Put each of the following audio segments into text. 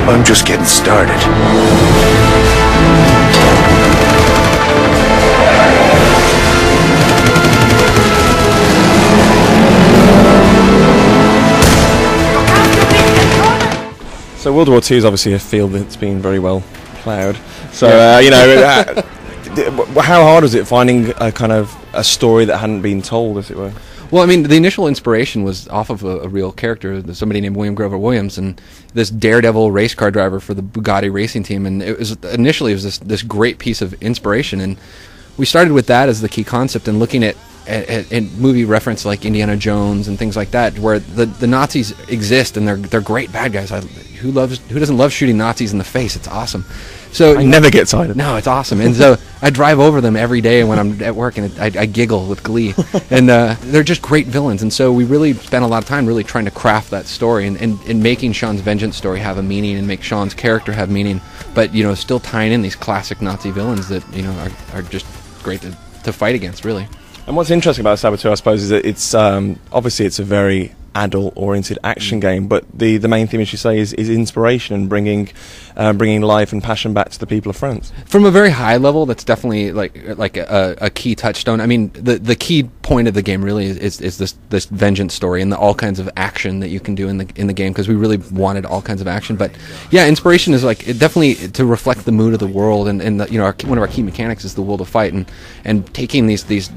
I'm just getting started. So World War II is obviously a field that's been very well ploughed. So how hard was it finding a kind of a story that hadn't been told, as it were? Well, I mean, the initial inspiration was off of a real character, somebody named William Grover Williams, and this daredevil race car driver for the Bugatti racing team. And it was initially this great piece of inspiration, and we started with that as the key concept, and looking at movie reference like Indiana Jones and things like that, where the Nazis exist and they're great bad guys. Who doesn't love shooting Nazis in the face? It's awesome. So I never get tired of it. No, it's awesome. And so I drive over them every day when I'm at work, and I giggle with glee. And they're just great villains. And so we really spent a lot of time really trying to craft that story and making Sean's vengeance story have a meaning and make Sean's character have meaning, but still tying in these classic Nazi villains that are just great to fight against, really. And what's interesting about Saboteur, I suppose, is that it's obviously it's a very adult-oriented action game, but the main theme, as you say, is inspiration and bringing life and passion back to the people of France. From a very high level, that's definitely like a key touchstone. I mean, the key point of the game really is this vengeance story and all kinds of action that you can do in the game, because we really wanted all kinds of action. But yeah, inspiration is definitely to reflect the mood of the world, and one of our key mechanics is the will to fight, and taking these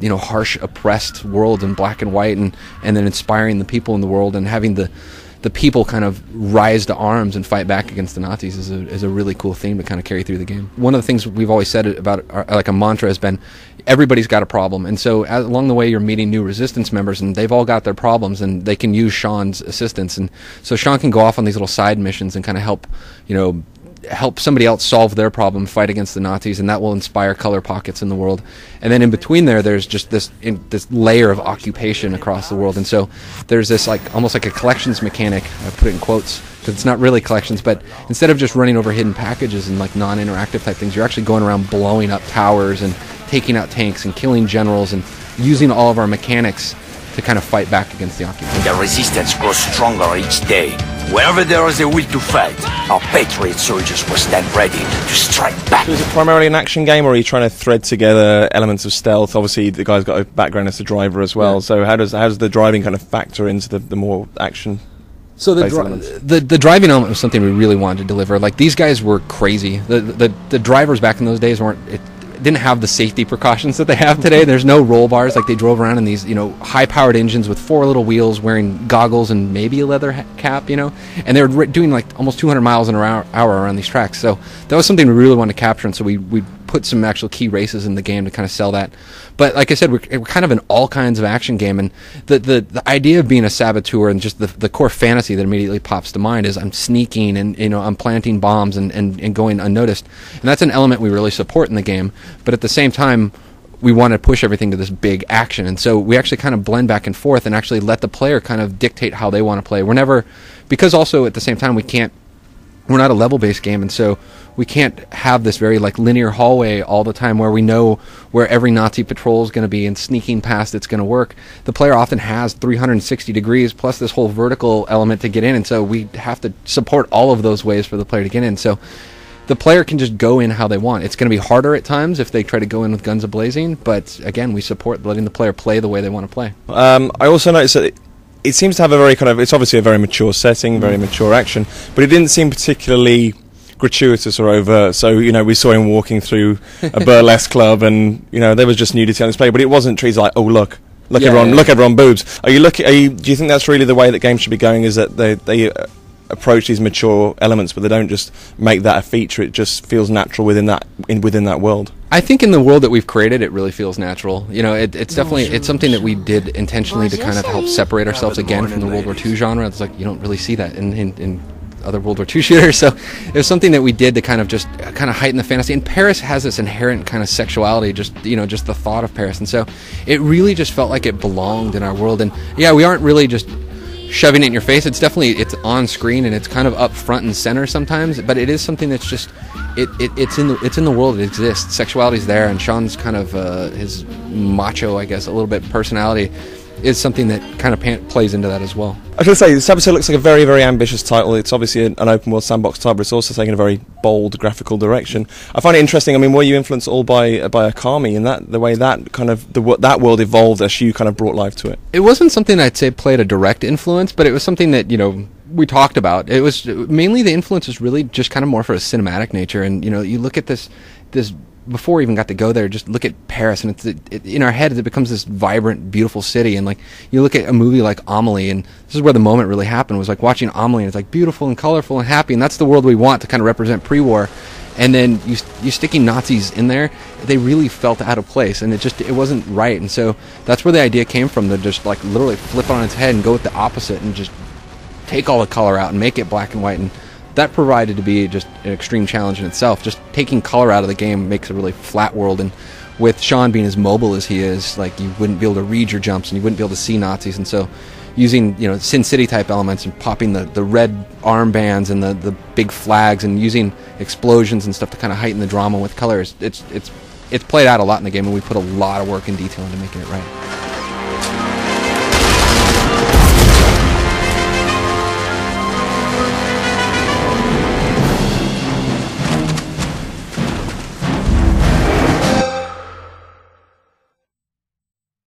harsh, oppressed worlds in black and white, and then inspiring the people in the world, and having the people kind of rise to arms and fight back against the Nazis is a really cool theme to kind of carry through the game. One of the things we've always said about a mantra has been, everybody's got a problem, and so along the way you're meeting new resistance members, and they've all got their problems, and they can use Sean's assistance, and so Sean can go off on these little side missions and kind of help somebody else solve their problem, fight against the Nazis, and that will inspire color pockets in the world. And then in between there's just this layer of occupation across the world, and so there's this almost like a collections mechanic. I put it in quotes because it's not really collections, but instead of just running over hidden packages and non-interactive type things, you're actually going around blowing up towers and taking out tanks and killing generals and using all of our mechanics to kind of fight back against the occupants. The resistance grows stronger each day. Wherever there is a will to fight, our patriot soldiers will stand ready to strike back. So is it primarily an action game, or are you trying to thread together elements of stealth? Obviously, the guy's got a background as a driver as well. Yeah. So how does the driving kind of factor into the more action? So the driving element was something we really wanted to deliver. Like, these guys were crazy. The drivers back in those days didn't have the safety precautions that they have today. There's no roll bars. Like, they drove around in these high-powered engines with 4 little wheels, wearing goggles and maybe a leather cap, and they were doing almost 200 miles an hour around these tracks. So that was something we really wanted to capture, and so we put some actual key races in the game to kind of sell that. But like I said, we're kind of an all kinds of action game, and the idea of being a saboteur and just the core fantasy that immediately pops to mind is I'm sneaking and I'm planting bombs and going unnoticed, and that's an element we really support in the game. But at the same time, we want to push everything to this big action, and so we actually kind of blend back and forth and actually let the player kind of dictate how they want to play. We're never, because also at the same time we're not a level-based game, and so we can't have this very linear hallway all the time where we know where every Nazi patrol is going to be and sneaking past it's going to work. The player often has 360 degrees plus this whole vertical element to get in, and so we have to support all of those ways for the player to get in. So the player can just go in how they want. It's going to be harder at times if they try to go in with guns a-blazing, but again, we support letting the player play the way they want to play. I also noticed that it seems to have a very it's obviously a very mature setting, very mature action, but it didn't seem particularly gratuitous or overt. So we saw him walking through a burlesque club, and there was just nudity on display, but it wasn't treated like, oh look everyone boobs. Do you think that's really the way that games should be going, is that they approach these mature elements, but they don't just make that a feature? It just feels natural within that world. I think in the world that we've created, it really feels natural. It's definitely something that we did intentionally to kind of help separate ourselves again from the World War II genre. It's like you don't really see that in other World War II shooters. So it was something that we did to kind of heighten the fantasy. And Paris has this inherent kind of sexuality, just the thought of Paris. And so it really just felt like it belonged in our world. And yeah, we aren't really just shoving it in your face. It's on screen, and it's kind of up front and center sometimes, but it is something that's just it's in the world. It exists. Sexuality's there, and Sean's kind of his macho, I guess, a little bit personality is something that kind of plays into that as well. I was going to say, Saboteur looks like a very, very ambitious title. It's obviously an open world sandbox title, but it's also taken a very bold graphical direction. I find it interesting. I mean, were you influenced all by Akami and the way that kind of that world evolved as you kind of brought life to it? It wasn't something I'd say played a direct influence, but it was something that, you know, we talked about. It was mainly the influence was really just kind of more for a cinematic nature. And, you know, you look at this before we even got to go there, just look at Paris, and it's in our heads it becomes this vibrant, beautiful city. And like you look at a movie like Amelie, and this is where the moment really happened, was like watching Amelie, and it's like beautiful and colorful and happy, and that's the world we want to kind of represent pre-war. And then you sticking Nazis in there, they really felt out of place, and it wasn't right. And so that's where the idea came from, to just like literally flip it on its head and go with the opposite and just take all the color out and make it black and white. And that provided to be just an extreme challenge in itself. Just taking color out of the game makes a really flat world, and with Sean being as mobile as he is, like you wouldn't be able to read your jumps and you wouldn't be able to see Nazis. And so using, you know, Sin City type elements and popping the red armbands and the big flags and using explosions and stuff to kind of heighten the drama with colors, it's played out a lot in the game, and we put a lot of work and detail into making it right.